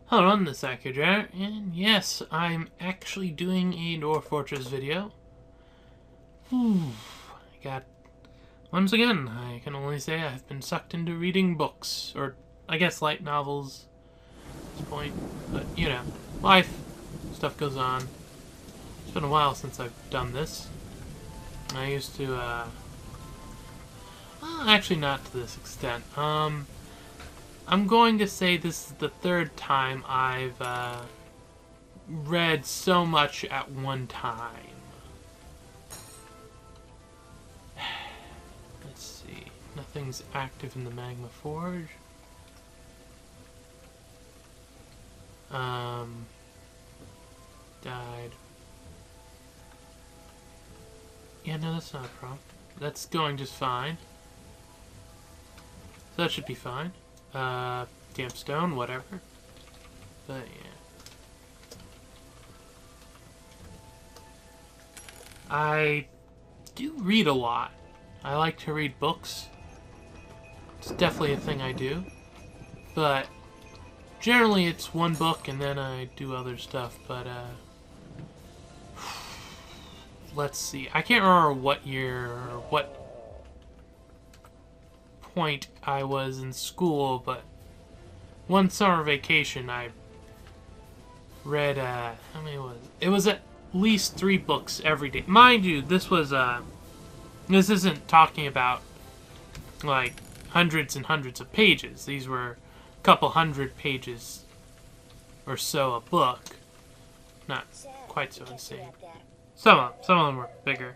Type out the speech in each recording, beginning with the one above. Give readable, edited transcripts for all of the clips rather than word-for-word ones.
Hello, I'm this Akhier, and yes, I'm actually doing a Dwarf Fortress video. Once again, I can only say I've been sucked into reading books, or I guess light novels at this point, but you know, life, stuff goes on. It's been a while since I've done this. I used to, well, actually not to this extent. I'm going to say this is the third time I've read so much at one time. Let's see. Nothing's active in the Magma Forge. Died. Yeah, no, that's not a problem. That's going just fine. So that should be fine. Damp stone, whatever. But yeah. I do read a lot. I like to read books. It's definitely a thing I do. But generally it's one book and then I do other stuff, but let's see. I can't remember what year or what point I was in school, but one summer vacation I read how many was it? It was at least 3 books every day. Mind you, this was this isn't talking about like hundreds and hundreds of pages. These were a couple hundred pages or so a book. Not quite so insane. Some of them were bigger.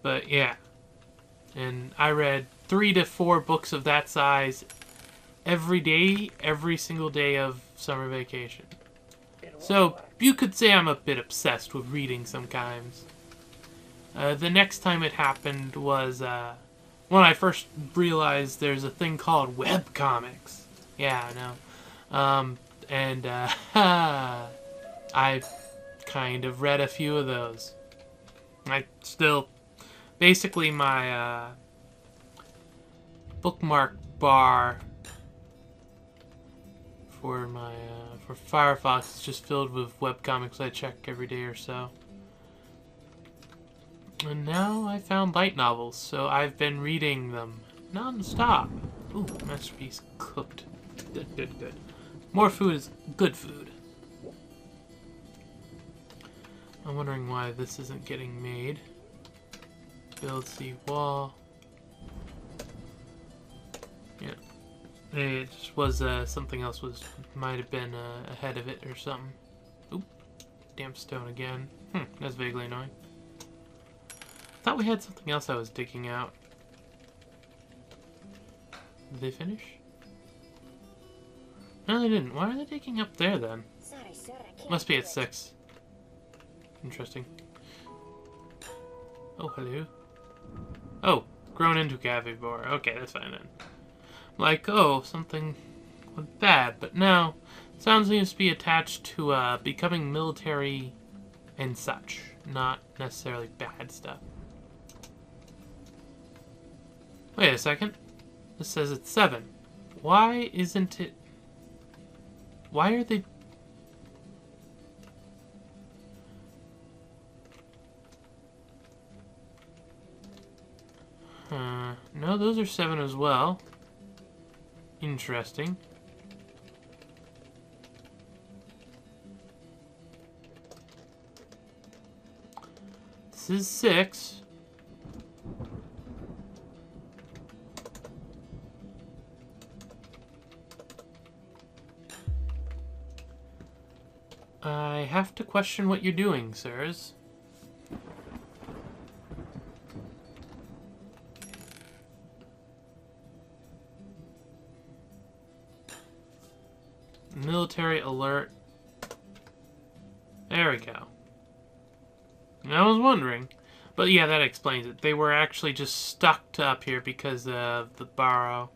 But yeah. And I read 3 to 4 books of that size every day, every single day of summer vacation. So you could say I'm a bit obsessed with reading sometimes. The next time it happened was when I first realized there's a thing called webcomics. Yeah, I know. I've kind of read a few of those. I still... Basically, my bookmark bar for my for Firefox is just filled with webcomics I check every day or so. And now I found light novels, so I've been reading them non-stop. Ooh, masterpiece cooked. Good, good, good. More food is good food. I'm wondering why this isn't getting made. Build the wall. Yeah. It just was something else might have been ahead of it or something. Oop. Damp stone again. That's vaguely annoying. Thought we had something else I was digging out. Did they finish? No, they didn't. Why are they digging up there then? Must be at 6. Interesting. Oh, hello. Oh, grown into Cavivore. Okay, that's fine then. Like, oh, something went bad, but no. Sound seems to be attached to becoming military and such. Not necessarily bad stuff. Wait a second. This says it's 7. Why isn't it... Why are they... No, those are 7 as well. Interesting. This is 6. I have to question what you're doing, sirs. Military alert. There we go. I was wondering. But yeah, that explains it. They were actually just stuck up here because of the burrow.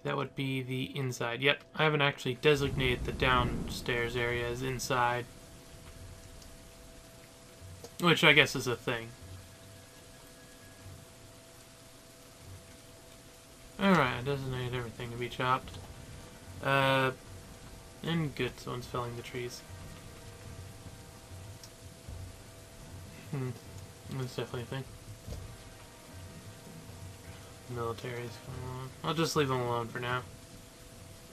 That would be the inside. Yep, I haven't actually designated the downstairs area as inside. Which I guess is a thing. Alright, I designated everything to be chopped. And good, someone's felling the trees. That's definitely a thing. Military's coming along. I'll just leave them alone for now.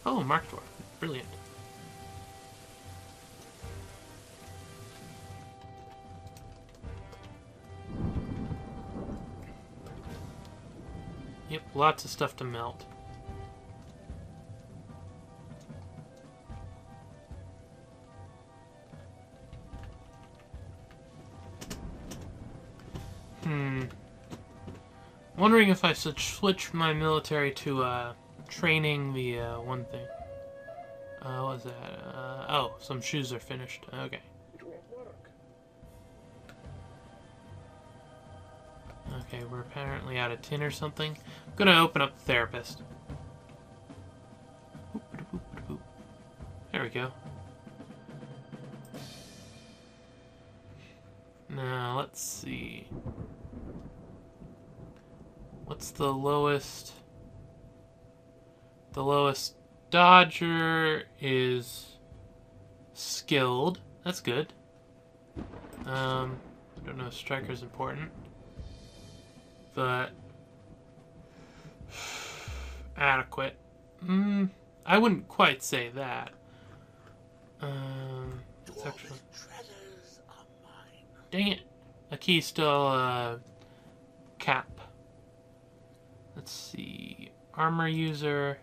Oh, Mark Dwarf. Brilliant. Yep, lots of stuff to melt. Wondering if I should switch my military to training the one thing. What was that? Oh, some shoes are finished. Okay. Okay, we're apparently out of tin or something. I'm gonna open up the therapist. There we go. Now, let's see. What's the lowest? The lowest dodger is skilled. That's good. I don't know if striker's important. But adequate. I wouldn't quite say that. It's actually... Dang it. Akhier still cap. Let's see. Armor user.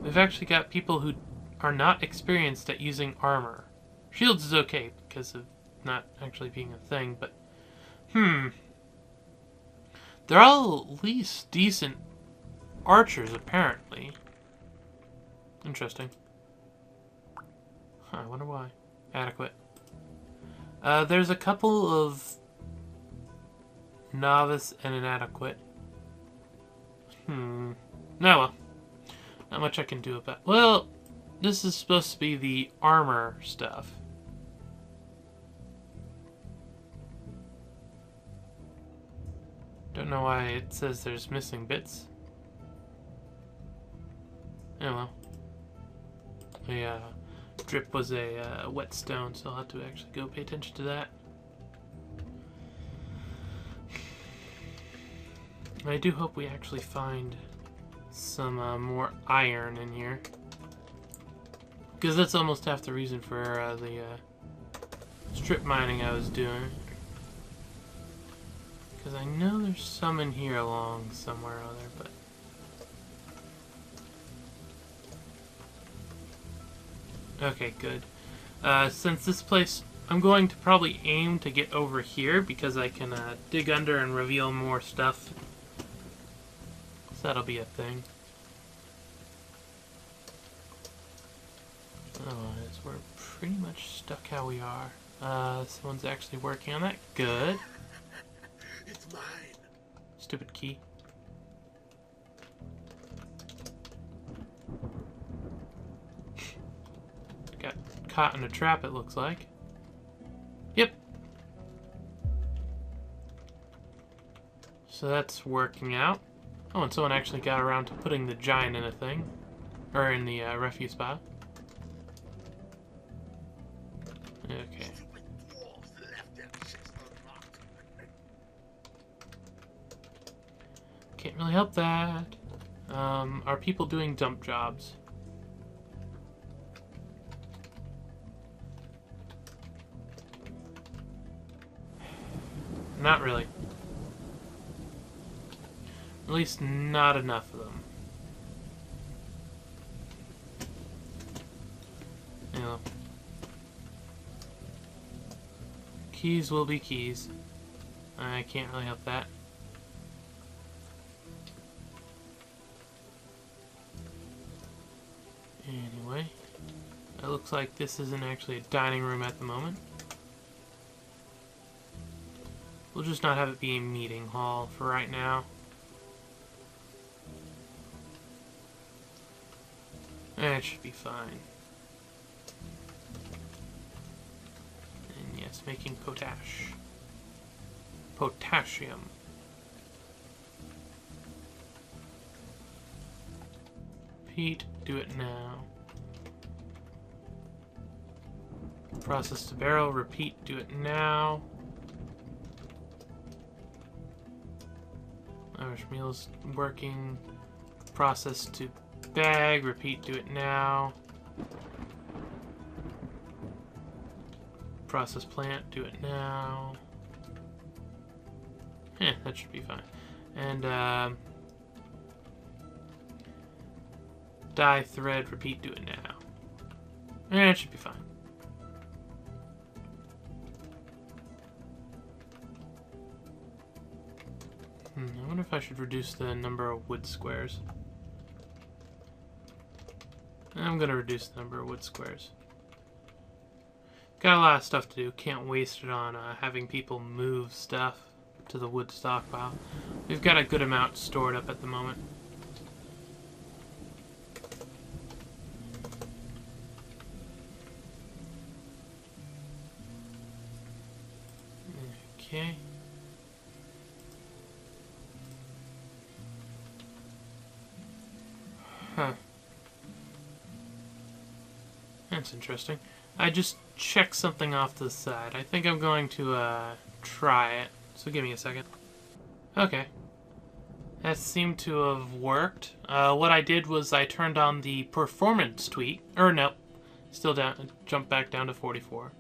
We've actually got people who are not experienced at using armor. Shields is okay because of not actually being a thing, but they're all at least decent archers, apparently. Interesting. Huh, I wonder why. Adequate. There's a couple of novice and inadequate. No, well. Not much I can do about... Well, this is supposed to be the armor stuff. Don't know why it says there's missing bits. Oh well. The drip was a whetstone, so I'll have to actually go pay attention to that. I do hope we actually find some more iron in here. Because that's almost half the reason for the strip mining I was doing. Because I know there's some in here along somewhere or other, but... Okay, good. Since this place... I'm going to probably aim to get over here because I can dig under and reveal more stuff. So that'll be a thing. Otherwise, we're pretty much stuck how we are. Someone's actually working on that. Good. It's mine. Stupid key. Got caught in a trap, it looks like. Yep. So that's working out. Oh, and someone actually got around to putting the giant in a thing. Or in the refuse pile. Okay. Can't really help that. Are people doing dump jobs? Not really. At least not enough of them. You know. Keys will be keys. I can't really help that. Anyway, it looks like this isn't actually a dining room at the moment. We'll just not have it be a meeting hall for right now. It should be fine. And yes, making potash. Potassium. repeat, do it now. Process to barrel, repeat, do it now. Irish meal's working. Process to bag, repeat, do it now. Process plant, do it now. That should be fine. And dye thread, repeat, do it now. It should be fine. I wonder if I should reduce the number of wood squares. I'm gonna reduce the number of wood squares. Got a lot of stuff to do. Can't waste it on having people move stuff to the wood stockpile. We've got a good amount stored up at the moment. Okay. Huh. That's interesting. I just checked something off to the side. I think I'm going to try it. So give me a second. Okay. That seemed to have worked. What I did was I turned on the performance tweak. Or no. Still down. Jumped back down to 44.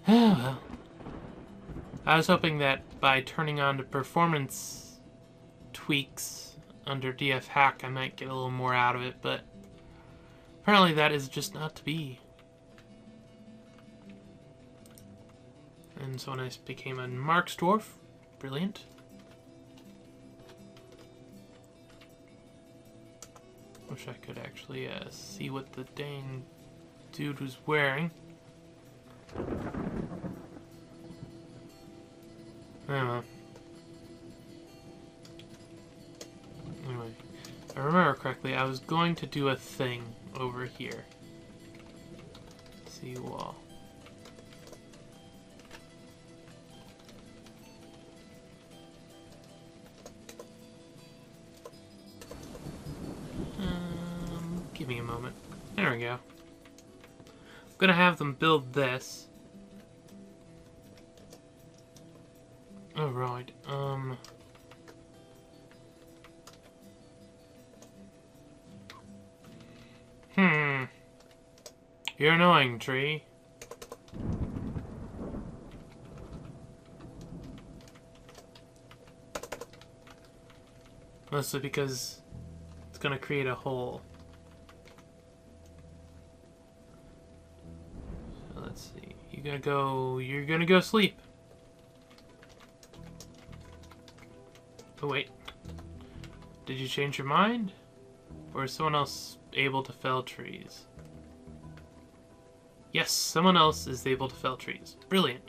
Well. I was hoping that by turning on the performance tweaks under DF hack I might get a little more out of it, but apparently that is just not to be. And so when I became a Marks Dwarf, brilliant. Wish I could actually see what the dang dude was wearing. I don't know. Anyway, if I remember correctly, I was going to do a thing over here. See wall. Give me a moment. There we go. I'm gonna have them build this. Oh, right. You're annoying, tree. Mostly because it's gonna create a hole. So let's see. You're gonna go sleep. Oh, wait. Did you change your mind? Or is someone else able to fell trees? Yes, someone else is able to fell trees. Brilliant.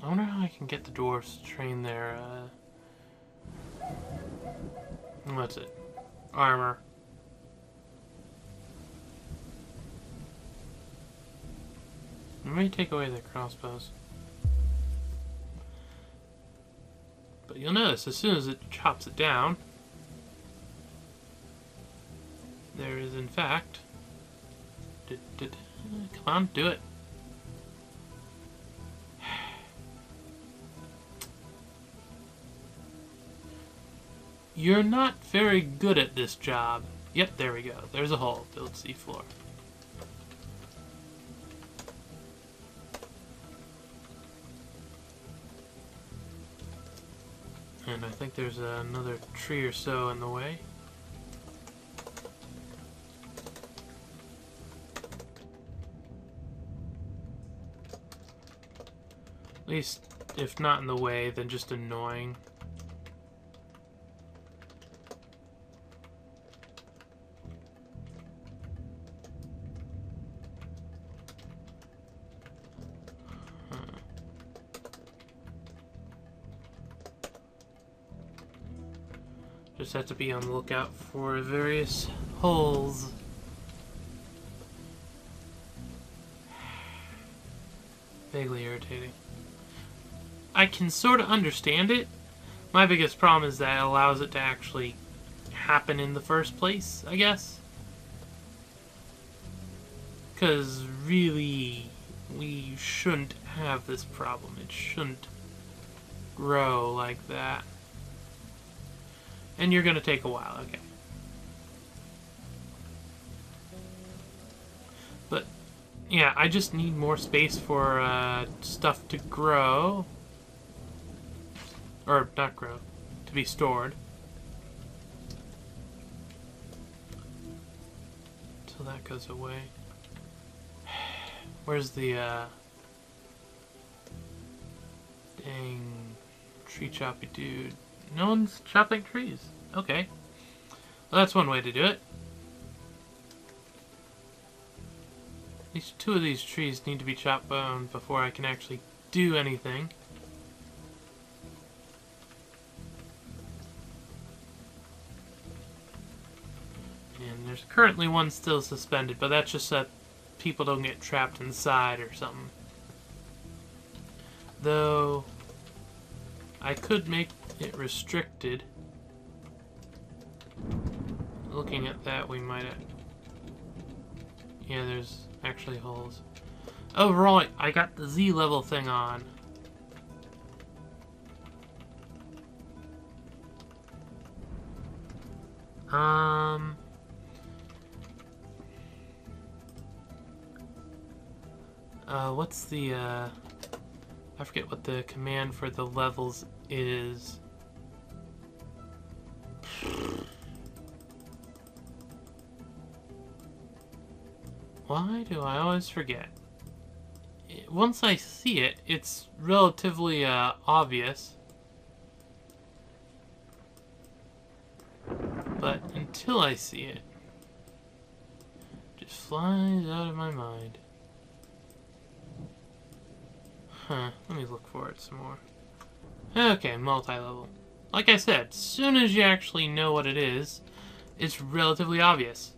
I wonder how I can get the dwarves to train their, what's it? Armor. Let me take away the crossbows. But you'll notice, as soon as it chops it down, there is, in fact... Come on, do it. You're not very good at this job. Yep, there we go. There's a hole. Build seafloor. And I think there's another tree or so in the way. At least, if not in the way, then just annoying. Just have to be on the lookout for various holes. Vaguely irritating. I can sort of understand it, My biggest problem is that it allows it to actually happen in the first place, I guess. Because really, we shouldn't have this problem. It shouldn't grow like that. And you're going to take a while, okay. But, yeah, I just need more space for stuff to grow. Or, not grow, to be stored. Until that goes away. Where's the, dang tree choppy dude? No one's chopping trees. Okay. Well, that's one way to do it. At least 2 of these trees need to be chopped down before I can actually do anything. And there's currently one still suspended, but that's just that people don't get trapped inside or something. Though, I could make it restricted. Looking at that, we might have... Yeah, there's actually holes. Oh, right, I got the Z level thing on. What's the, I forget what the command for the levels is. Why do I always forget? Once I see it, it's relatively obvious. But until I see it, it just flies out of my mind. Huh, let me look for it some more. Okay, multi-level. Like I said, as soon as you actually know what it is, it's relatively obvious.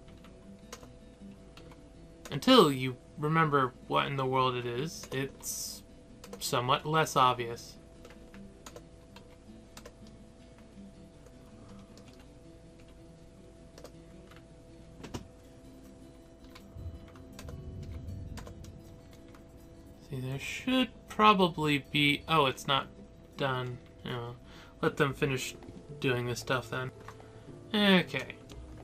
Until you remember what in the world it is, it's somewhat less obvious. See, there should probably be... Oh, it's not done. No. Let them finish doing this stuff then. Okay.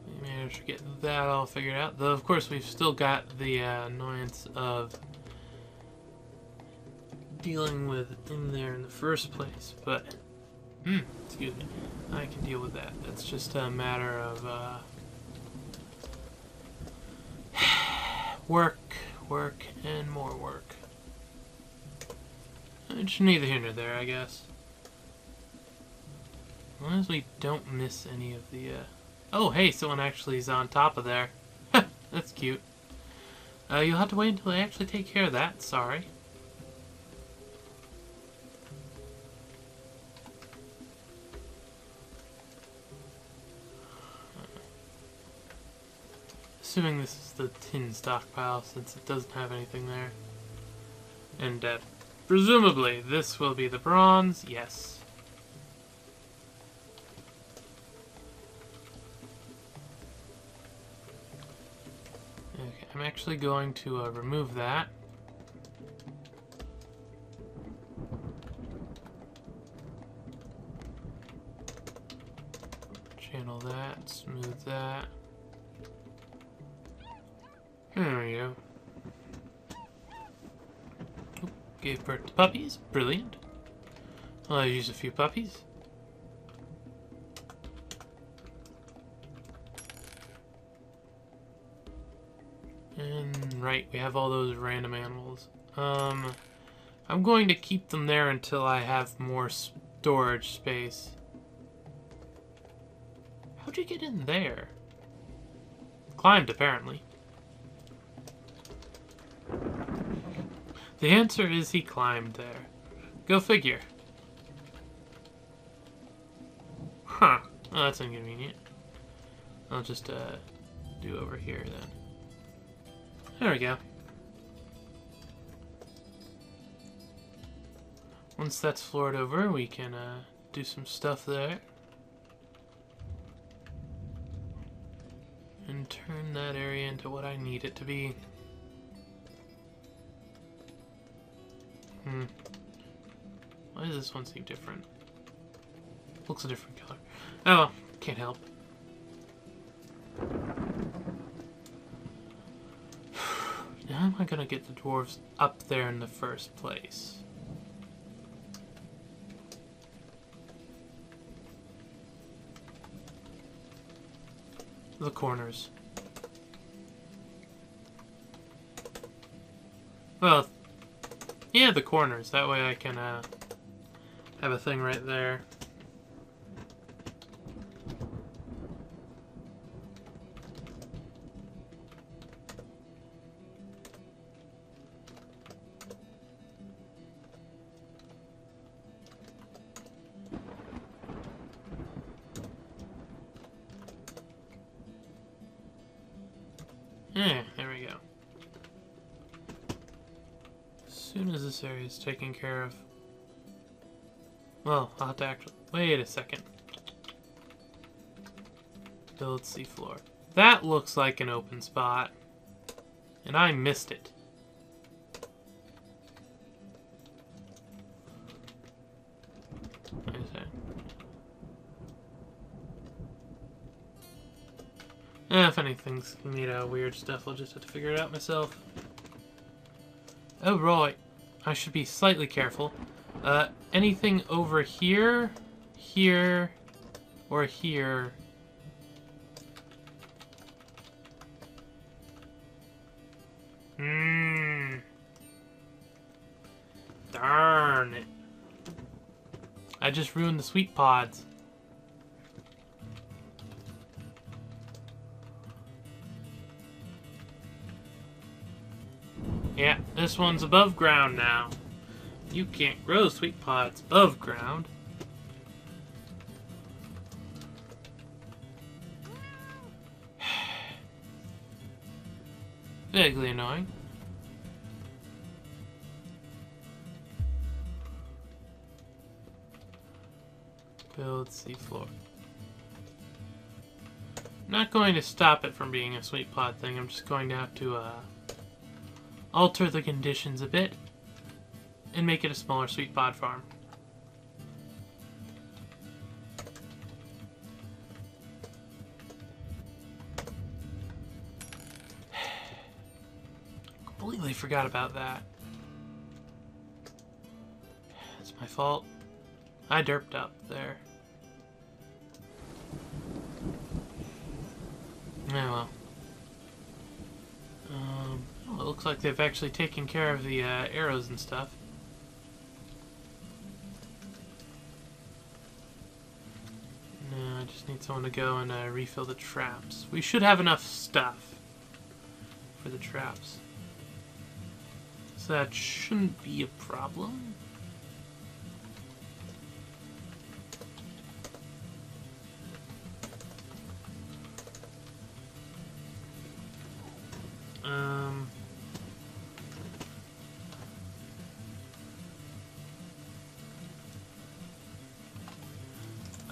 We managed to get that all figured out. Though, of course, we've still got the annoyance of dealing with in there in the first place. But, excuse me. I can deal with that. That's just a matter of work, and more work. It's neither here nor there, I guess. As long as we don't miss any of the, Oh, hey, someone actually is on top of there. That's cute. You'll have to wait until they actually take care of that. Sorry. Assuming this is the tin stockpile, since it doesn't have anything there. And, presumably, this will be the bronze. Yes. Okay, I'm actually going to remove that. Channel that, smooth that. There we go. Gave birth to puppies. Brilliant. I'll use a few puppies. And right, we have all those random animals. I'm going to keep them there until I have more storage space. How'd you get in there? Climbed, apparently. The answer is he climbed there. Go figure. Huh. Oh, that's inconvenient. I'll just, do over here, then. There we go. Once that's floored over, we can, do some stuff there. And turn that area into what I need it to be. Why does this one seem different? Looks a different color. Oh well, can't help. How am I gonna get the dwarves up there in the first place? The corners. Well, yeah, the corners. That way I can have a thing right there. Yeah, there we go. As soon as this area is taken care of... Well, I'll have to actually... Wait a second. Build seafloor. That looks like an open spot. And I missed it. Wait a second. If anything's made out of weird stuff, I'll just have to figure it out myself. Oh, right. I should be slightly careful. Anything over here, here, or here. Darn it. I just ruined the sweet pods. Yeah, this one's above ground now. You can't grow sweet pods above ground. Vaguely annoying. Build seafloor. I'm not going to stop it from being a sweet pod thing. I'm just going to have to alter the conditions a bit and make it a smaller sweet pod farm. Completely forgot about that. It's my fault. I derped up there. Yeah, well. Well, it looks like they've actually taken care of the arrows and stuff. No, I just need someone to go and refill the traps. We should have enough stuff for the traps. So that shouldn't be a problem.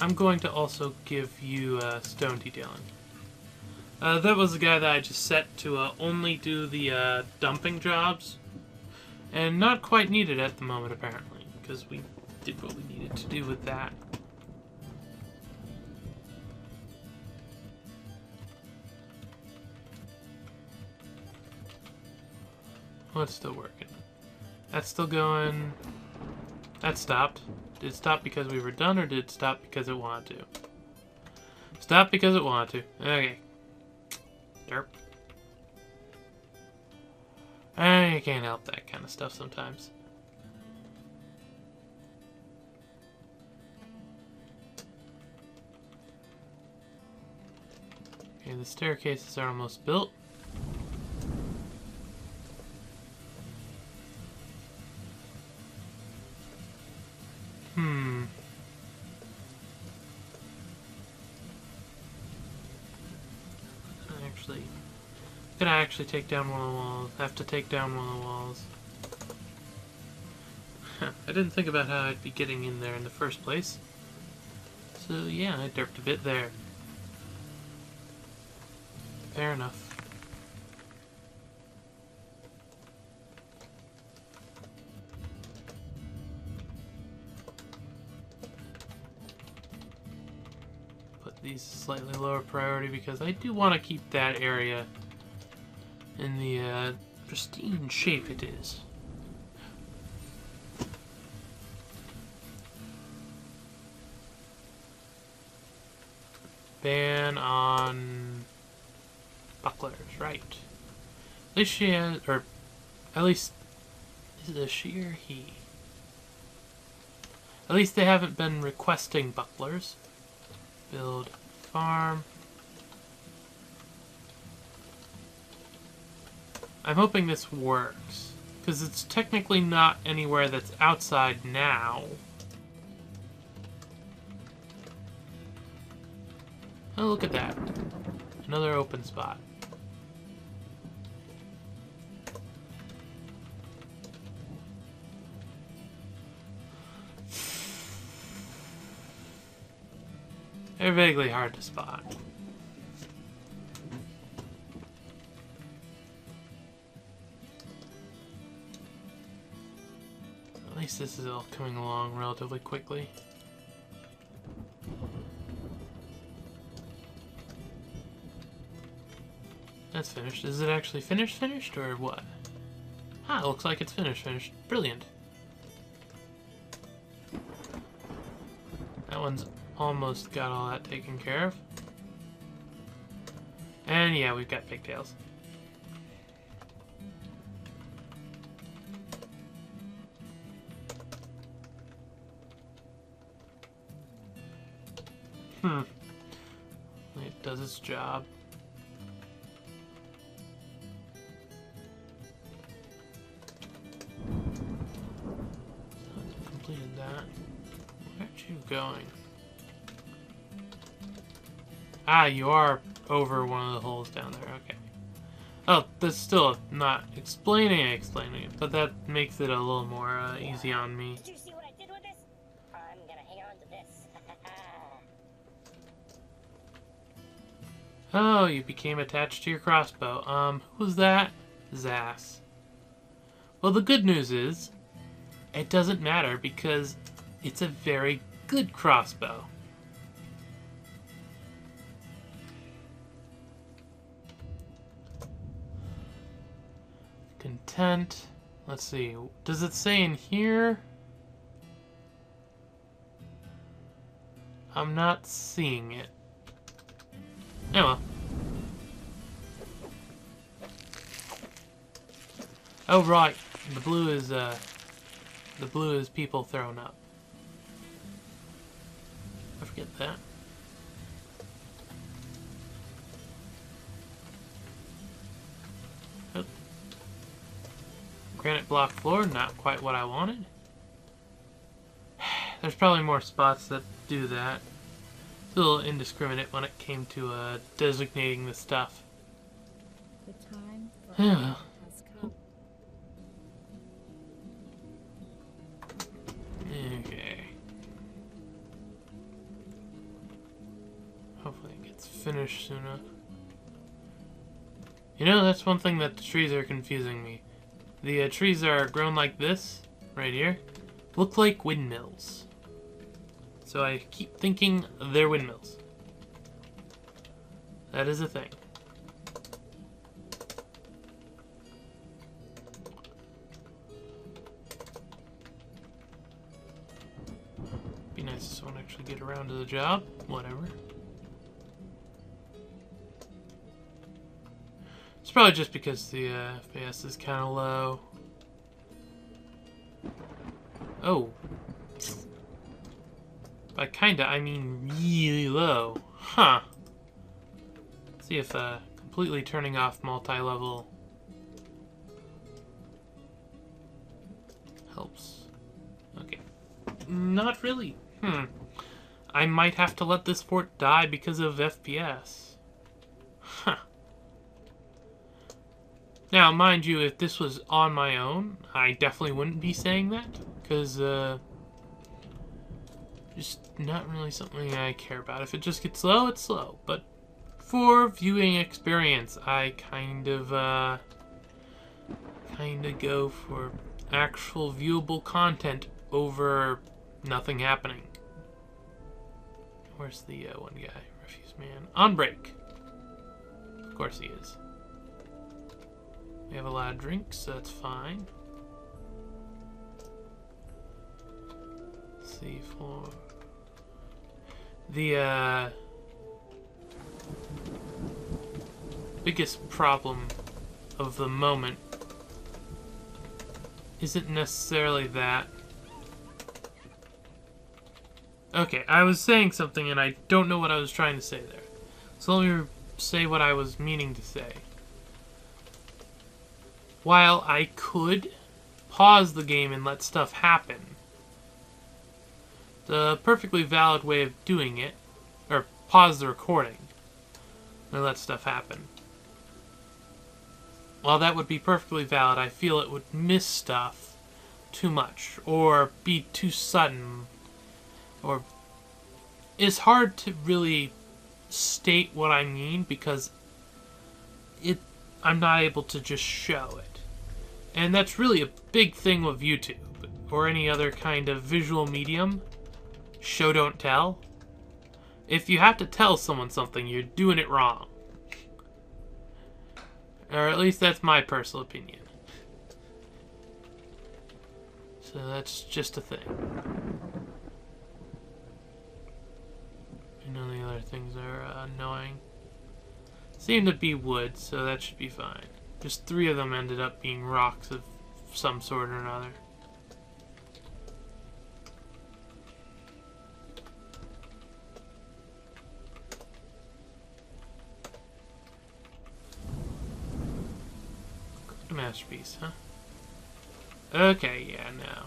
I'm going to also give you stone detailing. That was the guy that I just set to only do the dumping jobs. And not quite needed at the moment, apparently, because we did what we needed to do with that. Oh, it's still working. That's still going. That stopped. Did it stop because we were done, or did it stop because it wanted to? Stop because it wanted to. Okay. Derp. I can't help that kind of stuff sometimes. Okay, the staircases are almost built. Gonna actually take down one of the walls. Have to take down one of the walls. I didn't think about how I'd be getting in there in the first place. So yeah, I derped a bit there. Fair enough. Put these slightly lower priority because I do want to keep that area in the pristine shape it is. Ban on bucklers, right. At least she has, or at least, is it a she or he? At least they haven't been requesting bucklers. Build farm. I'm hoping this works, because it's technically not anywhere that's outside now. Oh, look at that. Another open spot. They're vaguely hard to spot. At least this is all coming along relatively quickly. That's finished. Is it actually finished, or what? Ah, it looks like it's finished. Brilliant. That one's almost got all that taken care of. And yeah, we've got pigtails. It does its job. Completed that. Where aren't you going? Ah, you are over one of the holes down there. Okay. Oh, that's still not explaining it, but that makes it a little more easy on me. Did you see what I did with this? I'm gonna hang on to this. Oh, you became attached to your crossbow. Who was that? Zas. Well, the good news is, it doesn't matter because it's a very good crossbow. Content. Let's see. Does it say in here? I'm not seeing it. Oh well. Oh right. The blue is people thrown up. I forget that. Oh. Granite block floor, not quite what I wanted. There's probably more spots that do that. It's a little indiscriminate when it came to designating the stuff. The time for Yeah. has come. Okay. Hopefully it gets finished soon enough. You know, that's one thing that the trees are confusing me. The trees are grown like this, right here, look like windmills. So I keep thinking they're windmills. That is a thing. Be nice if someone actually get around to the job. Whatever. It's probably just because the FPS is kind of low. Oh. By kinda, I mean really low. Huh. Let's see if completely turning off multi-level helps. Okay. Not really. I might have to let this fort die because of FPS. Huh. Now, mind you, if this was on my own, I definitely wouldn't be saying that, because, Just not really something I care about. If it just gets slow, it's slow. But for viewing experience, I kind of go for actual viewable content over nothing happening. Where's the one guy? Refuse man. On break. Of course he is. We have a lot of drinks, so that's fine. C4. The biggest problem of the moment isn't necessarily that. Okay, I was saying something and I don't know what I was trying to say there. So let me say what I was meaning to say. While I could pause the game and let stuff happen, the perfectly valid way of doing it, or pause the recording and let stuff happen. While that would be perfectly valid, I feel it would miss stuff too much, or be too sudden, or it's hard to really state what I mean because I'm not able to just show it. And that's really a big thing with YouTube, or any other kind of visual medium. Show, don't tell. If you have to tell someone something, you're doing it wrong. Or at least that's my personal opinion. So that's just a thing. I know the other things are annoying. Seem to be wood, so that should be fine. Just 3 of them ended up being rocks of some sort or another. Masterpiece, huh? Okay, yeah, no.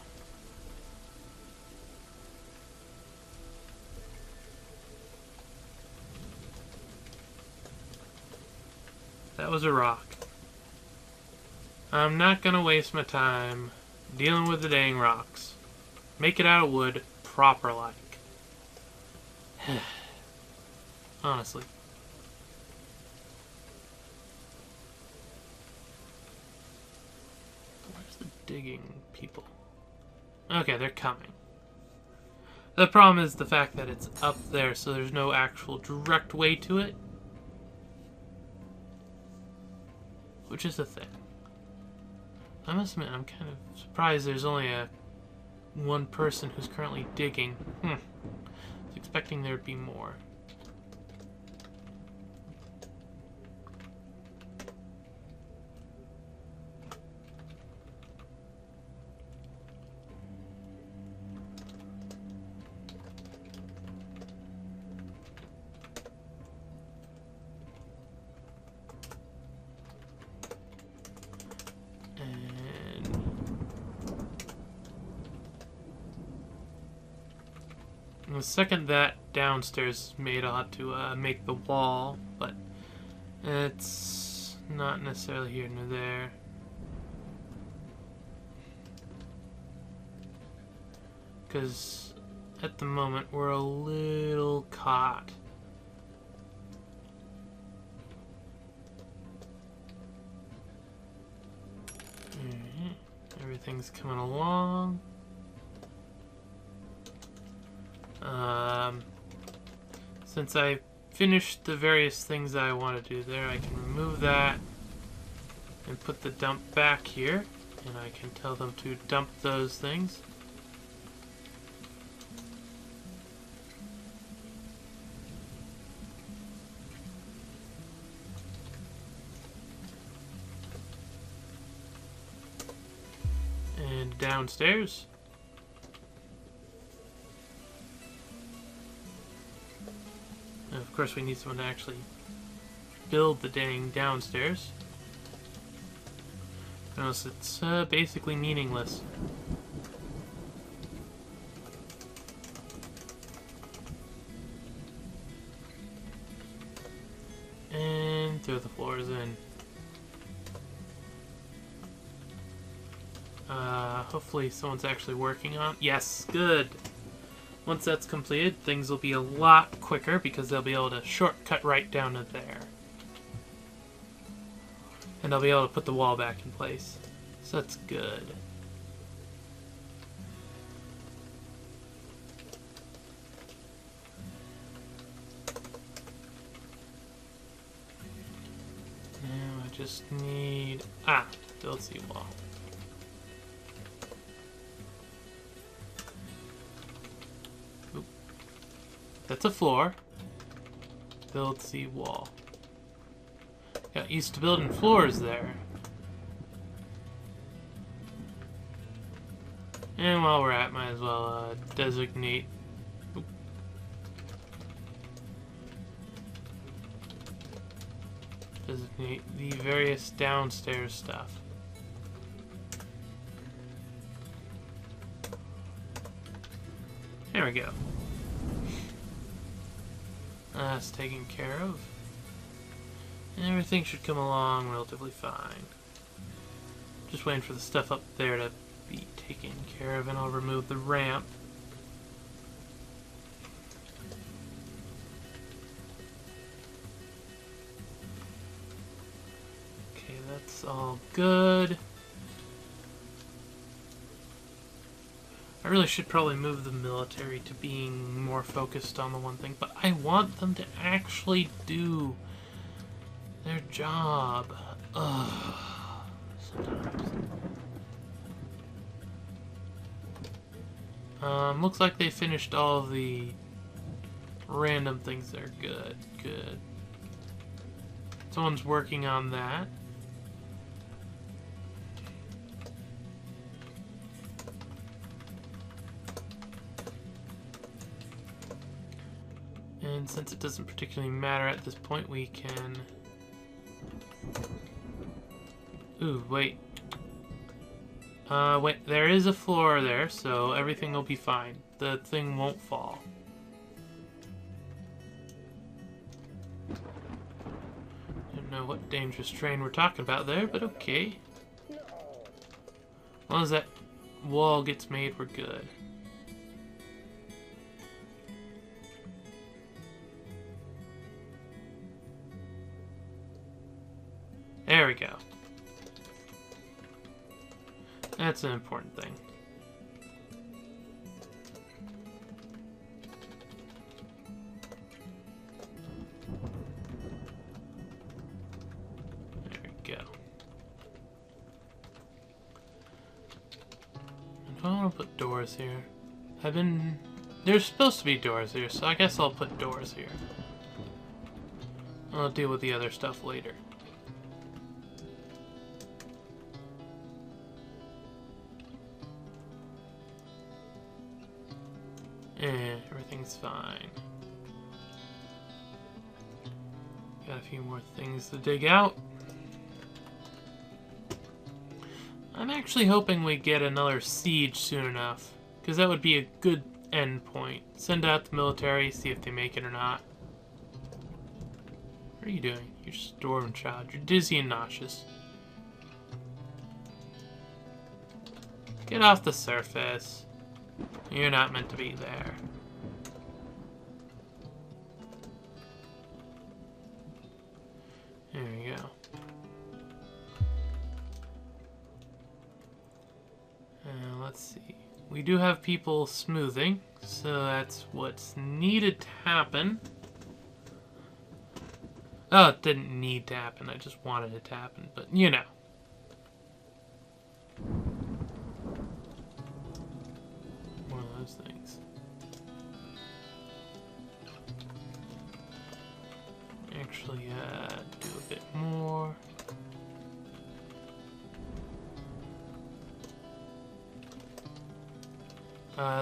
That was a rock. I'm not gonna waste my time dealing with the dang rocks. Make it out of wood, proper like. Honestly. Where's the digging people? Okay, they're coming. The problem is the fact that it's up there, so there's no actual direct way to it. Which is the thing. I must admit, I'm kind of surprised there's only one person who's currently digging. I was expecting there'd be more. The second that downstairs is made, I'll have to make the wall, but it's not necessarily here nor there. Because at the moment we're a little caught. Everything's coming along. Since I finished the various things I want to do there, I can remove that and put the dump back here, and I can tell them to dump those things. And downstairs. Of course, we need someone to actually build the dang downstairs. Or else it's basically meaningless. And throw the floors in. Hopefully someone's actually working on. Yes, good. Once that's completed, things will be a lot quicker because they'll be able to shortcut right down to there. And they'll be able to put the wall back in place. So that's good. Now I just need... build seawall. Oop. That's a floor. Build seawall. Got used to building floors there. And while we're at it, might as well designate... Oop. Designate the various downstairs stuff. There we go. That's taken care of. And everything should come along relatively fine. Just waiting for the stuff up there to be taken care of, and I'll remove the ramp. Okay, that's all good. I really should probably move the military to being more focused on the one thing, but I want them to actually do their job. Ugh. Sometimes. Looks like they finished all of the random things there. Good, good. Someone's working on that. And since it doesn't particularly matter at this point, we can... Ooh, wait. Wait, there is a floor there, so everything will be fine. The thing won't fall. Don't know what dangerous terrain we're talking about there, but okay. As long as that wall gets made, we're good. There we go. That's an important thing. There we go. And I want to put doors here. There's supposed to be doors here, so I guess I'll put doors here. I'll deal with the other stuff later. Everything's fine. Got a few more things to dig out. I'm actually hoping we get another siege soon enough, because that would be a good end point. Send out the military, see if they make it or not. What are you doing? You're just a dwarven child. You're dizzy and nauseous. Get off the surface. You're not meant to be there. There we go. Let's see. We do have people smoothing, so that's what's needed to happen. Oh, it didn't need to happen. I just wanted it to happen, but you know. One of those things. Actually, do a bit more.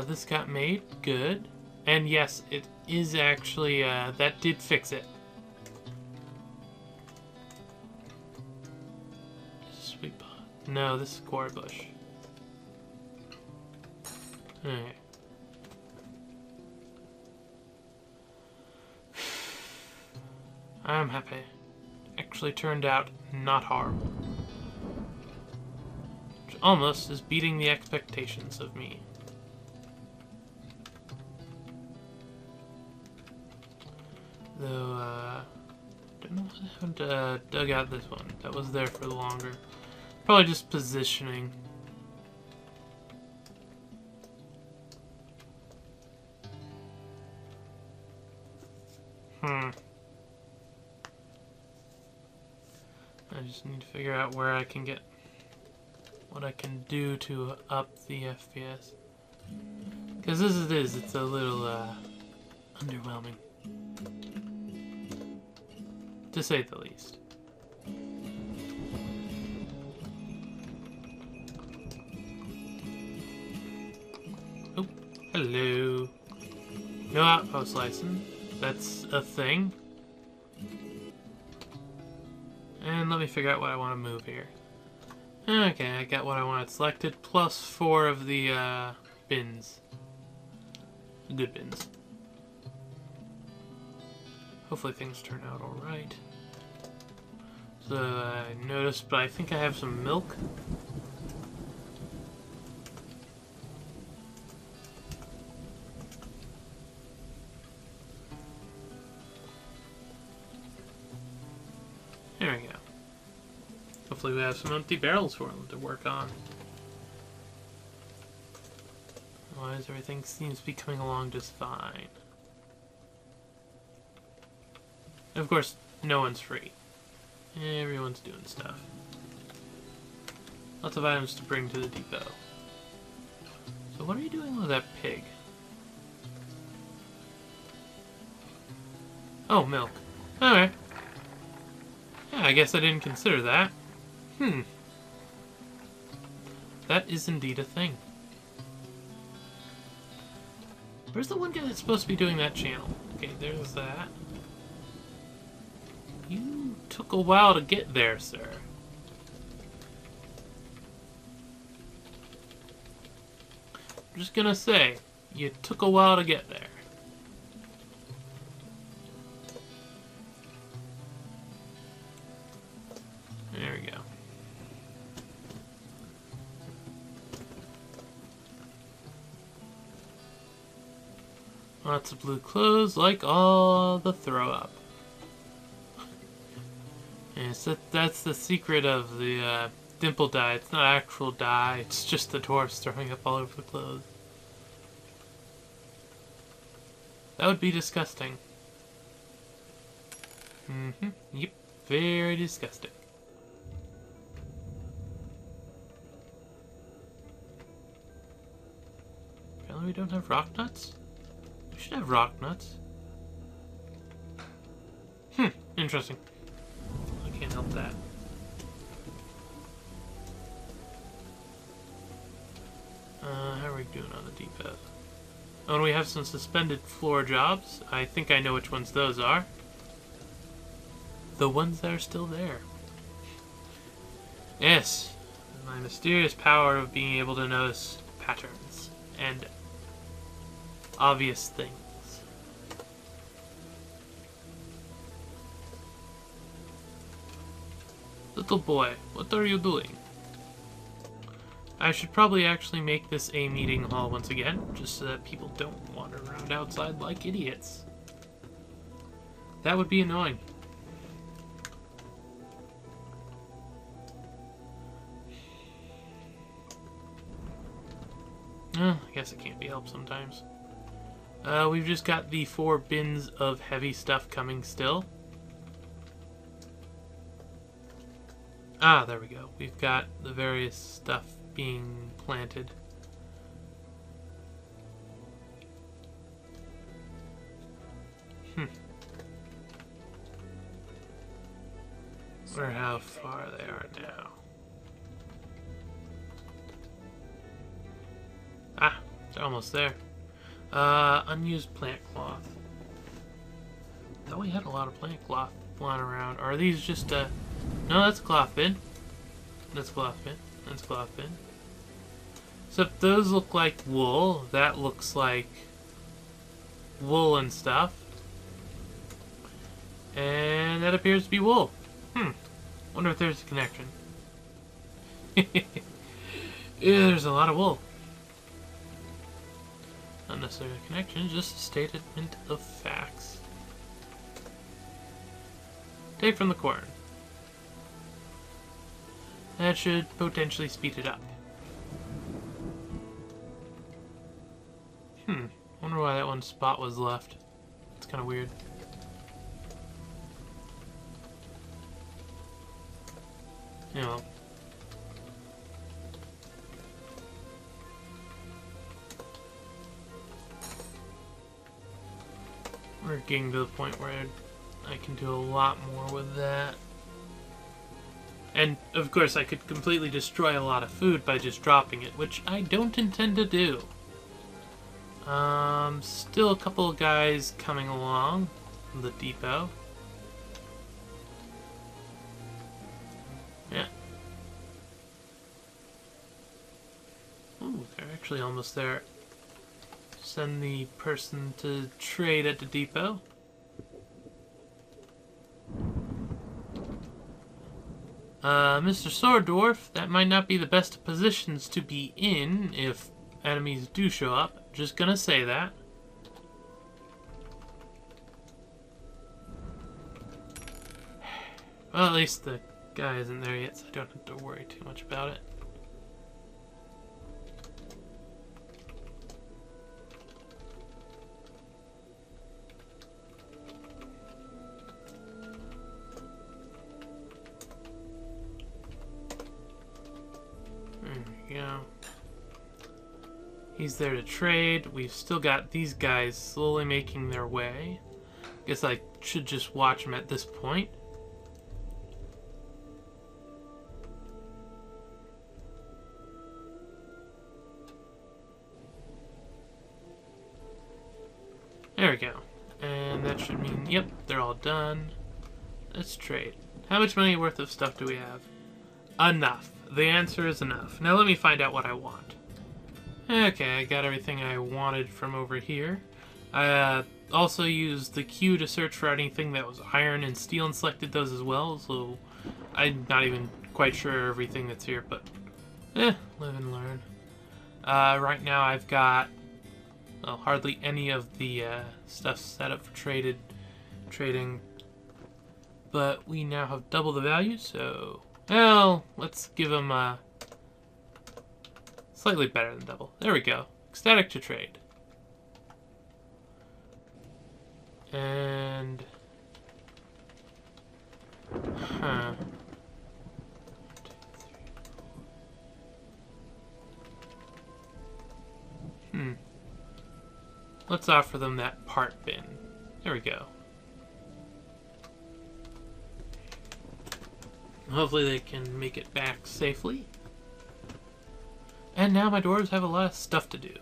This got made. Good. And yes, it is actually, that did fix it. Sweet pot. No, this is quarry bush. Alright. I'm happy. Actually turned out not horrible. Which almost is beating the expectations of me. Though, don't know why I haven't dug out this one. That was there for longer. Probably just positioning. I just need to figure out where I can get what I can do to up the FPS. Because as it is, it's a little underwhelming. To say the least. Oh, hello. No outpost license. That's a thing. And let me figure out what I want to move here. Okay, I got what I wanted selected, plus 4 of the bins. Good bins. Hopefully things turn out alright. So I noticed, but I think I have some milk. There we go. Hopefully we have some empty barrels for them to work on. Otherwise everything seems to be coming along just fine. And of course, no one's free. Everyone's doing stuff. Lots of items to bring to the depot. So what are you doing with that pig? Oh, milk. Alright. Yeah, I guess I didn't consider that. That is indeed a thing. Where's the one guy that's supposed to be doing that channel? Okay, there's that. You took a while to get there, sir. I'm just gonna say, you took a while to get there. There we go. Lots of blue clothes, like all the throw up. Yes, that's the secret of the dimple dye. It's not actual dye, it's just the dwarves throwing up all over the clothes. That would be disgusting. Yep, very disgusting. Apparently we don't have rock nuts? We should have rock nuts. Interesting. I can't help that. How are we doing on the depot? Oh, and we have some suspended floor jobs. I think I know which ones those are. The ones that are still there. Yes. My mysterious power of being able to notice patterns and obvious things. Little boy, what are you doing? I should probably actually make this a meeting hall once again, just so that people don't wander around outside like idiots. That would be annoying. I guess it can't be helped sometimes. We've just got the 4 bins of heavy stuff coming still. Ah, there we go. We've got the various stuff being planted. Wonder how far they are now. Ah, they're almost there. Unused plant cloth. Thought we had a lot of plant cloth flying around. Are these just no, that's a cloth bin. That's a cloth bin. That's a cloth bin. Except those look like wool. That looks like wool and stuff. And that appears to be wool. Wonder if there's a connection. Yeah, there's a lot of wool. Not necessarily a connection, just a statement of facts. Take from the corn. That should potentially speed it up. Wonder why that one spot was left. It's kind of weird. You know. We're getting to the point where I can do a lot more with that. And, of course, I could completely destroy a lot of food by just dropping it, which I don't intend to do. Still a couple of guys coming along from the depot. Yeah. Ooh, they're actually almost there. Send the person to trade at the depot. Mr. Sword Dwarf, that might not be the best positions to be in if enemies do show up. Just gonna say that. Well, at least the guy isn't there yet, so I don't have to worry too much about it. Yeah. He's there to trade. We've still got these guys slowly making their way. Guess I should just watch them at this point. There we go. And that should mean, yep, they're all done. Let's trade. How much money worth of stuff do we have? Enough. The answer is enough. Now let me find out what I want. Okay, I got everything I wanted from over here. I also used the Q to search for anything that was iron and steel and selected those as well, so I'm not even quite sure everything that's here, but live and learn. Right now I've got hardly any of the stuff set up for trading, but we now have double the value, so well, let's give them slightly better than double. There we go. Ecstatic to trade. And let's offer them that part bin. There we go. Hopefully they can make it back safely. And now my dwarves have a lot of stuff to do.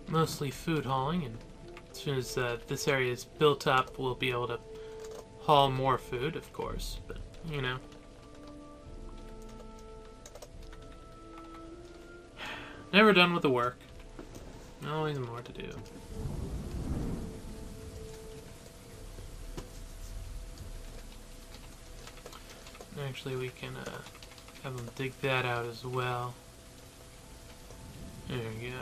Mostly food hauling, and as soon as this area is built up, we'll be able to haul more food, of course, but, you know. Never done with the work. Always more to do. Actually, we can have them dig that out as well. There we go.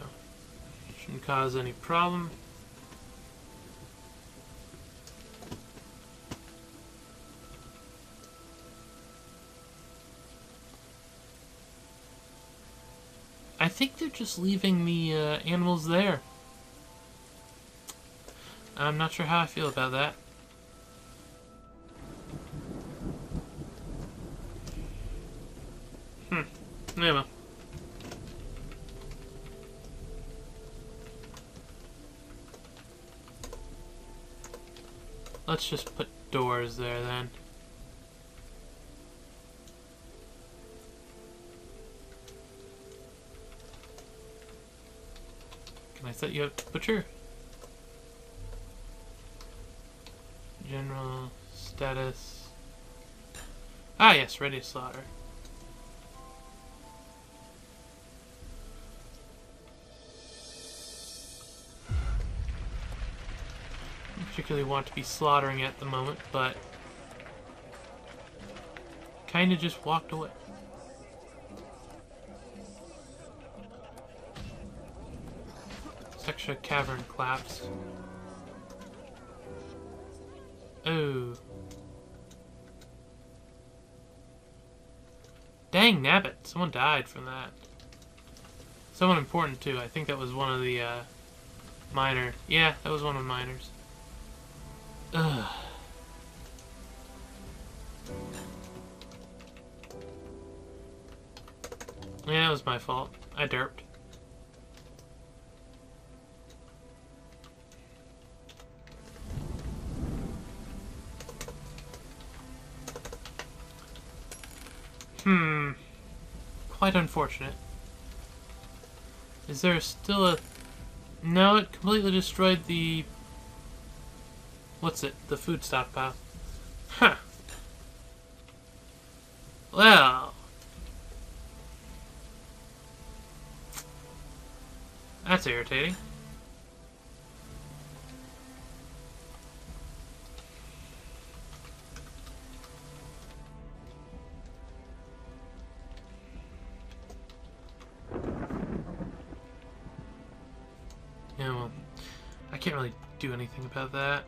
Shouldn't cause any problem. I think they're just leaving the animals there. I'm not sure how I feel about that. Anyway. Let's just put doors there then. Can I set you up, butcher? General status. Ah, yes, ready to slaughter. Don't particularly want to be slaughtering at the moment, but kind of just walked away. Gosh, a cavern collapsed. Oh. Dang nabbit, someone died from that. Someone important too. I think that was one of the miner. Yeah, that was one of the miners. Ugh. Yeah, it was my fault. I derped. Quite unfortunate. Is there still a... No, it completely destroyed the... What's it? The food stockpile. Huh. Well... That's irritating. Yeah, well, I can't really do anything about that.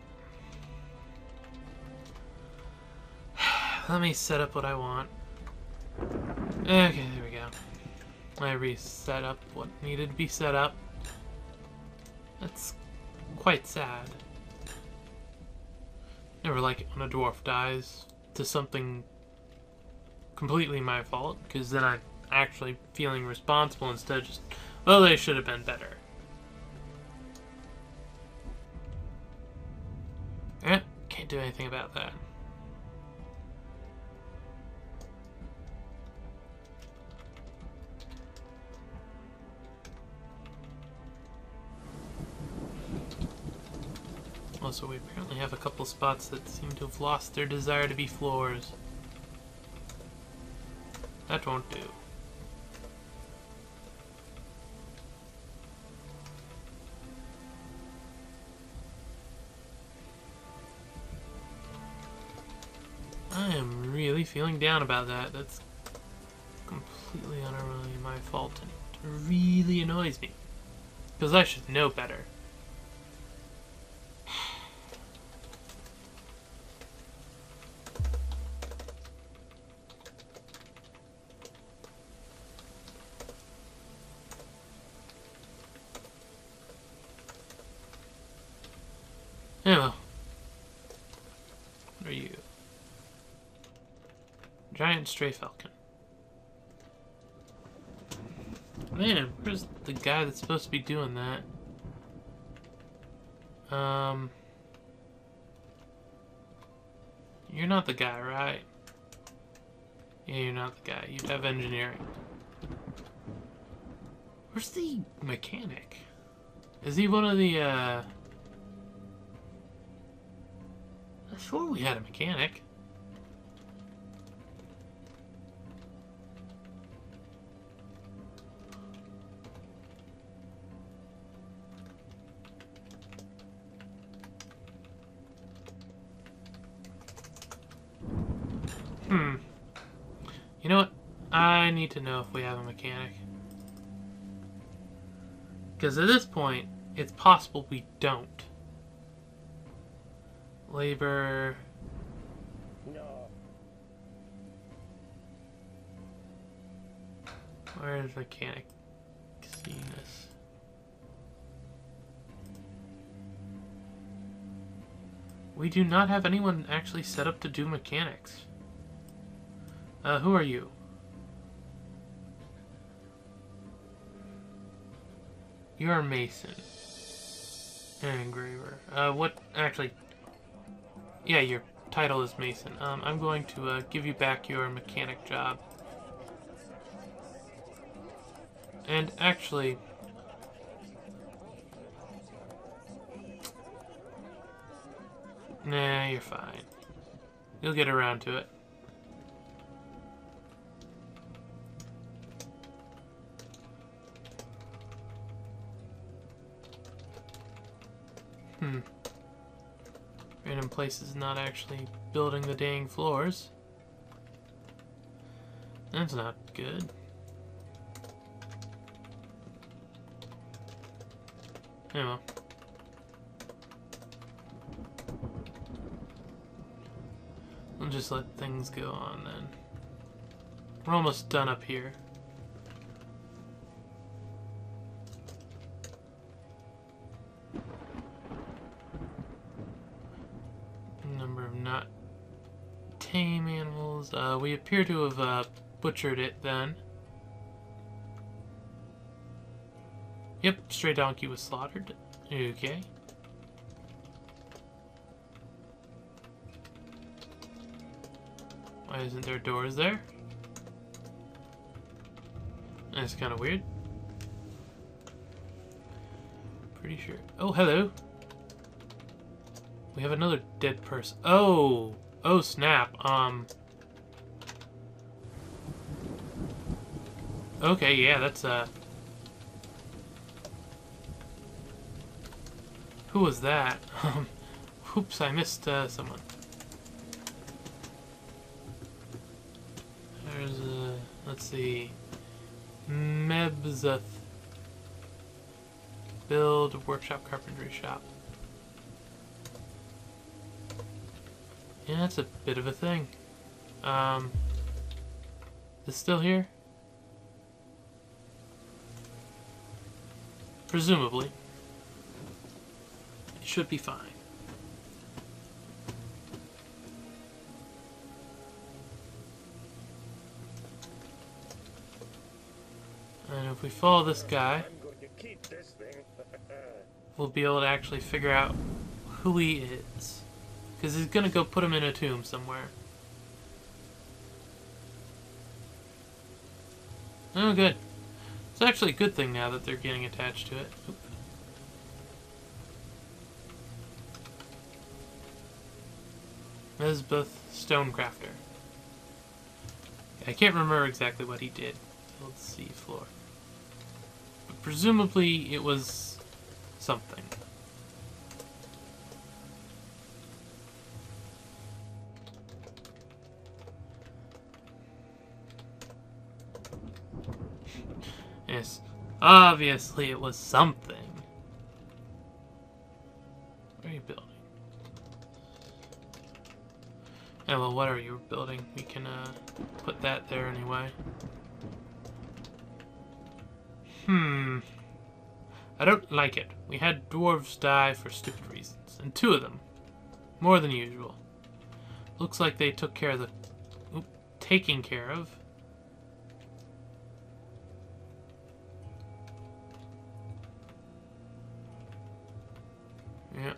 Let me set up what I want. Okay, there we go. I reset up what needed to be set up. That's quite sad. Never like it when a dwarf dies to something completely my fault, because then I'm actually feeling responsible instead of just, well, they should have been better. Eh, can't do anything about that. Also, we apparently have a couple spots that seem to have lost their desire to be floors. That won't do. I am really feeling down about that. That's completely utterly my fault, and it really annoys me. Because I should know better. Oh. What are you? Giant stray falcon. Man, where's the guy that's supposed to be doing that? You're not the guy, right? Yeah, you're not the guy. You have engineering. Where's the mechanic? Is he one of the, I swore we had a mechanic. You know what? I need to know if we have a mechanic. Because at this point, it's possible we don't. Labor. No. Where is mechanic? Xenus. We do not have anyone actually set up to do mechanics. Who are you? You're a mason. An engraver. What actually... Yeah, your title is mason. I'm going to give you back your mechanic job. And actually... Nah, you're fine. You'll get around to it. Random places not actually building the dang floors. That's not good. Anyway. We'll just let things go on then. We're almost done up here. Number of not tame animals. We appear to have butchered it then. Yep, stray donkey was slaughtered. Okay. Why isn't there doors there? That's kind of weird. Pretty sure. Oh, hello. We have another dead person. Oh! Oh, snap. Okay, yeah, that's, who was that? Oops, I missed, someone. There's a... Let's see... Mebzeth. Build, workshop, carpentry shop. Yeah, that's a bit of a thing. Is it still here? Presumably. It should be fine. And if we follow this guy, I'm going to keep this thing. we'll be able to actually figure out who he is. Because he's going to go put him in a tomb somewhere. Oh, good. It's actually a good thing now that they're getting attached to it. Oop. Elizabeth Stonecrafter. I can't remember exactly what he did. Let's see, floor. But presumably it was something. Yes, obviously it was something. What are you building? Oh, well, what are you building? We can put that there anyway. I don't like it. We had dwarves die for stupid reasons, and 2 of them. More than usual. Looks like they took care of the... taking care of. Yeah.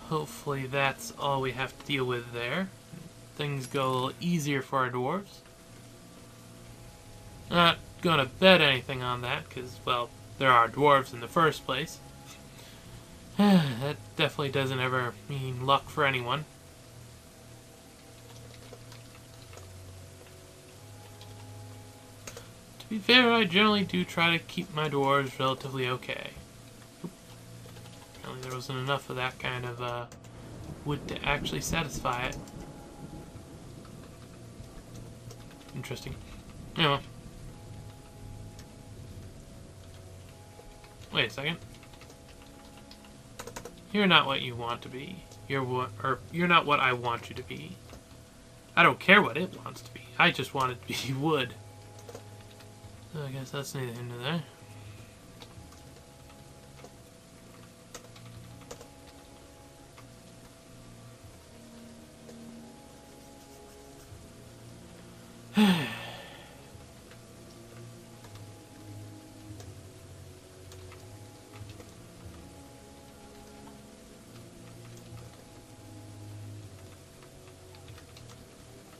Hopefully that's all we have to deal with there. Things go a little easier for our dwarves. Not gonna bet anything on that, because, well, there are dwarves in the first place. That definitely doesn't ever mean luck for anyone. To be fair, I generally do try to keep my dwarves relatively okay. Apparently there wasn't enough of that kind of wood to actually satisfy it. Interesting. Anyway. Wait a second. You're not what you want to be. You're not what I want you to be. I don't care what it wants to be. I just want it to be wood. So I guess that's neither here nor there.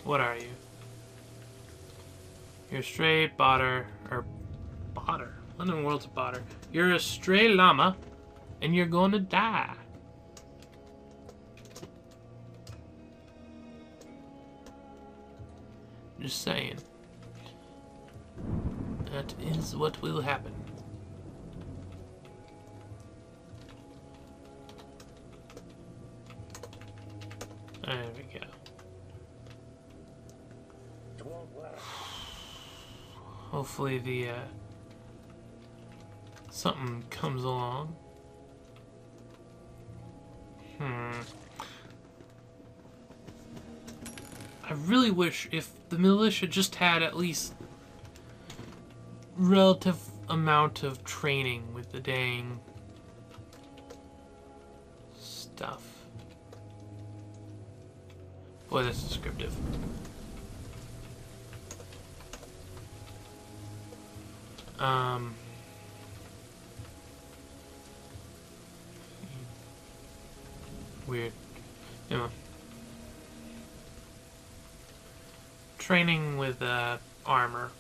What are you? You're a stray botter, or botter? What in the world's a botter? You're a stray llama, and you're going to die. Just saying. That is what will happen. There we go. Hopefully the something comes along. I really wish if the militia just had at least relative amount of training with the dang stuff. Boy, that's descriptive. Weird. Anyway. Training with armor.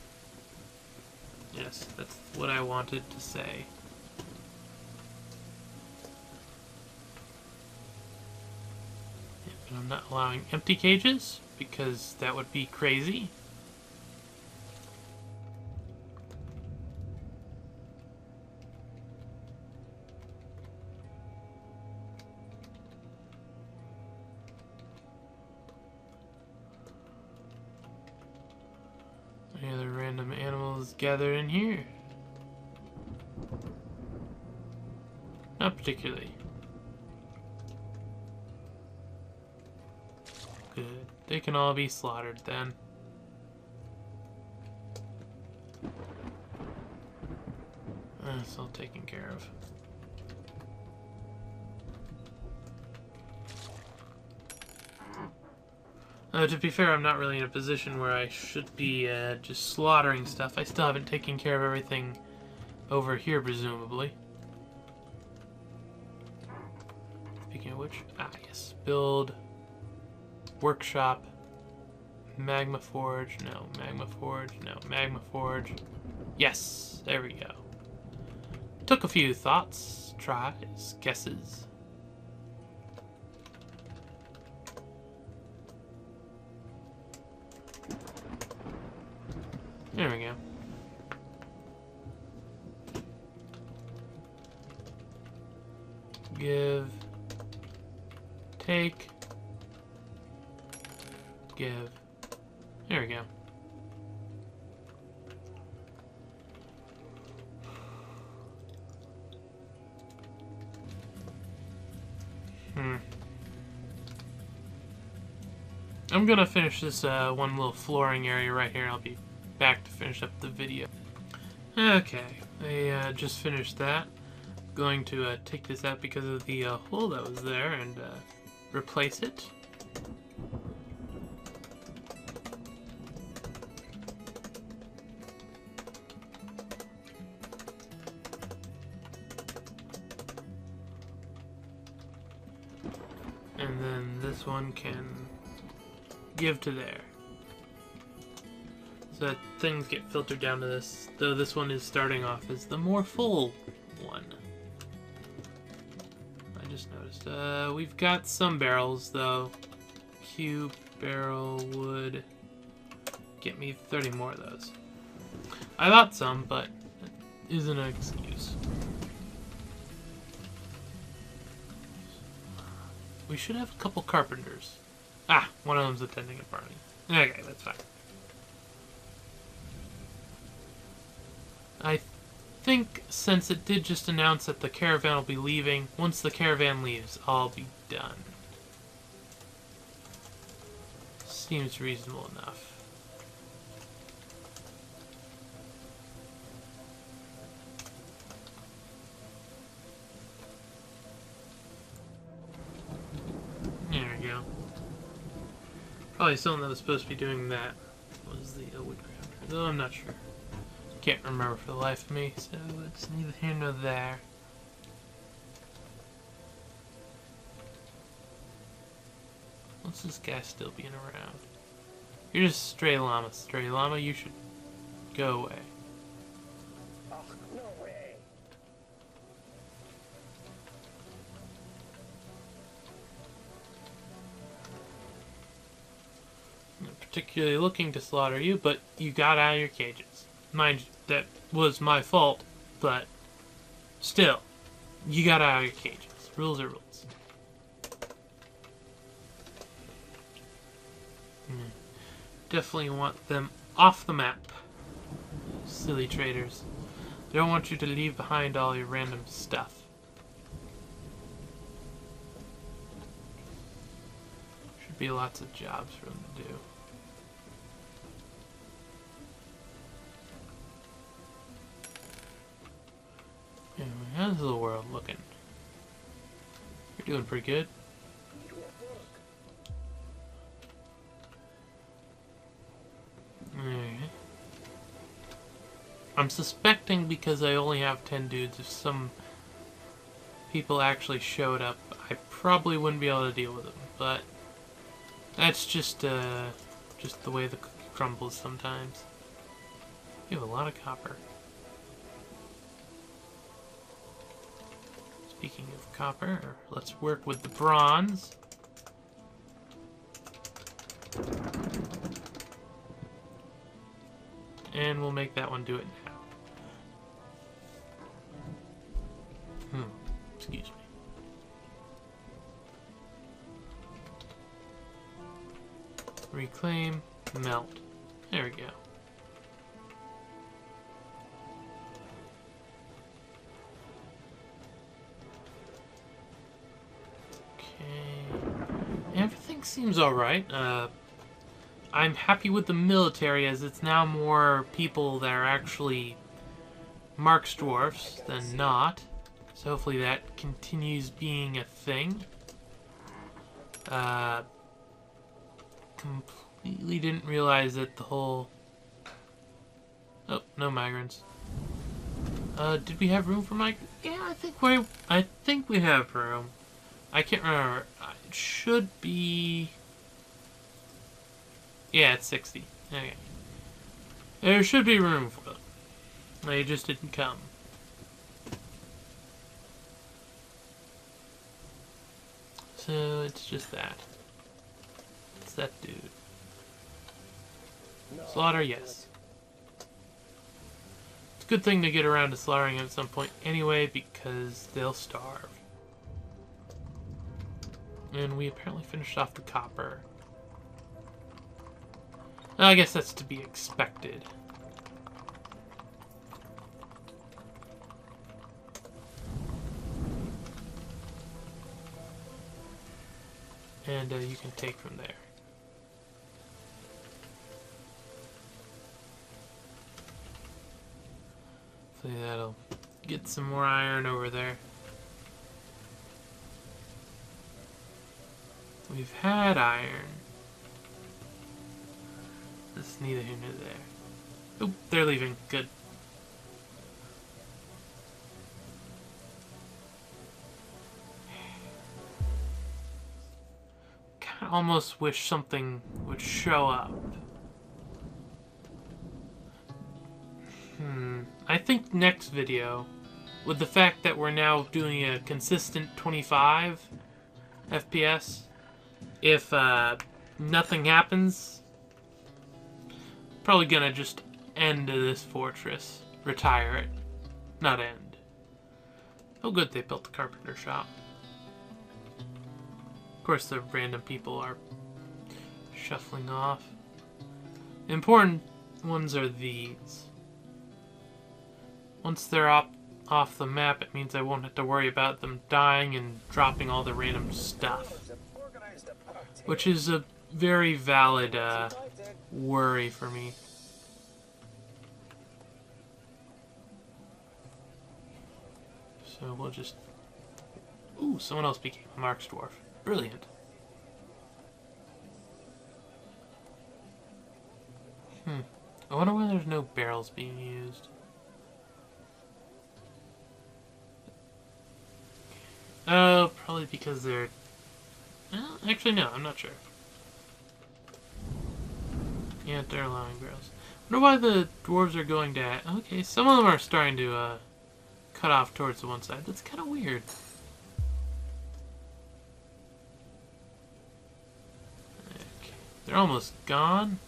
Yes, that's what I wanted to say. Yeah, but I'm not allowing empty cages because that would be crazy. Any other random animals gathered in here? Not particularly. Good. They can all be slaughtered then. That's all taken care of. To be fair, I'm not really in a position where I should be just slaughtering stuff. I still haven't taken care of everything over here, presumably. Speaking of which, yes. Build, workshop, magma forge, no, magma forge, no, magma forge. Yes, there we go. Took a few thoughts, tries, guesses. There we go. Give. Take. Give. There we go. I'm gonna finish this one little flooring area right here. I'll be back to finish up the video. Okay, I just finished that. Going to take this out because of the hole that was there and replace it. And then this one can give to there. So that things get filtered down to this, though this one is starting off as the more full one. I just noticed. We've got some barrels, though. Cube, barrel, wood. Get me 30 more of those. I bought some, but it isn't an excuse. We should have a couple carpenters. One of them's attending a party. Okay, that's fine. I think since it did just announce that the caravan will be leaving, once the caravan leaves, I'll be done. Seems reasonable enough. There we go. Probably someone that was supposed to be doing that was the woodcraft, though I'm not sure. Can't remember for the life of me, so it's neither here nor there. What's this guy still being around? You're just stray llama. Stray llama, you should go away. Oh, no way. I'm not particularly looking to slaughter you, but you got out of your cages. Mind you, that was my fault, but still, you got out of your cages. Rules are rules. Definitely want them off the map. silly traders. They don't want you to leave behind all your random stuff. Should be lots of jobs for them to do. Anyway, how's the world looking? You're doing pretty good. Alright. I'm suspecting because I only have 10 dudes, if some people actually showed up, I probably wouldn't be able to deal with them. But that's just the way the cookie crumbles sometimes. You have a lot of copper. Speaking of copper, let's work with the bronze. And we'll make that one do it now. Excuse me. Reclaim, melt. There we go. Everything seems alright. I'm happy with the military as it's now more people that are actually Mark's dwarfs than not. So hopefully that continues being a thing. Completely didn't realize that the whole... Oh, no migrants. Did we have room for migrants? Yeah, I think we have room. I can't remember. It should be... Yeah, it's 60. Okay. There should be room for them. They just didn't come. So it's just that. It's that dude. Slaughter, yes. It's a good thing to get around to slaughtering at some point anyway, because they'll starve. And we apparently finished off the copper. I guess that's to be expected. And you can take from there. Hopefully that'll get some more iron over there. We've had iron. That's neither here nor there. Oop, they're leaving. Good. Kinda almost wish something would show up. I think next video, with the fact that we're now doing a consistent 25 FPS, if nothing happens, probably gonna just end this fortress. Retire it. Not end. Oh good, they built the carpenter shop. Of course the random people are shuffling off. The important ones are these. Once they're off the map, it means I won't have to worry about them dying and dropping all the random stuff. Which is a very valid worry for me. So we'll just... Ooh, someone else became a Mark's dwarf. Brilliant. I wonder why there's no barrels being used. Oh, probably because they're... Well, actually, no, I'm not sure. Yeah, they're allowing barrels. I wonder why the dwarves are going to... Okay, some of them are starting to cut off towards the one side. That's kind of weird. Okay, they're almost gone.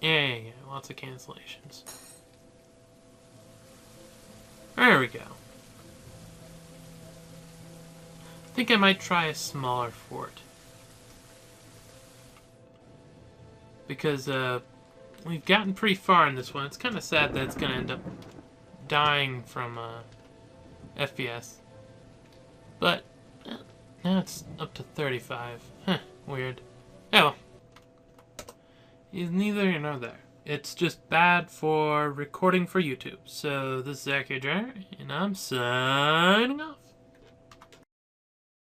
Yeah, lots of cancellations. There we go. I think I might try a smaller fort. because we've gotten pretty far in this one. It's kind of sad that it's going to end up dying from FPS. But now it's up to 35. Huh, weird. Oh well. It's neither here nor there. It's just bad for recording for YouTube. So this is Akhier, and I'm signing off.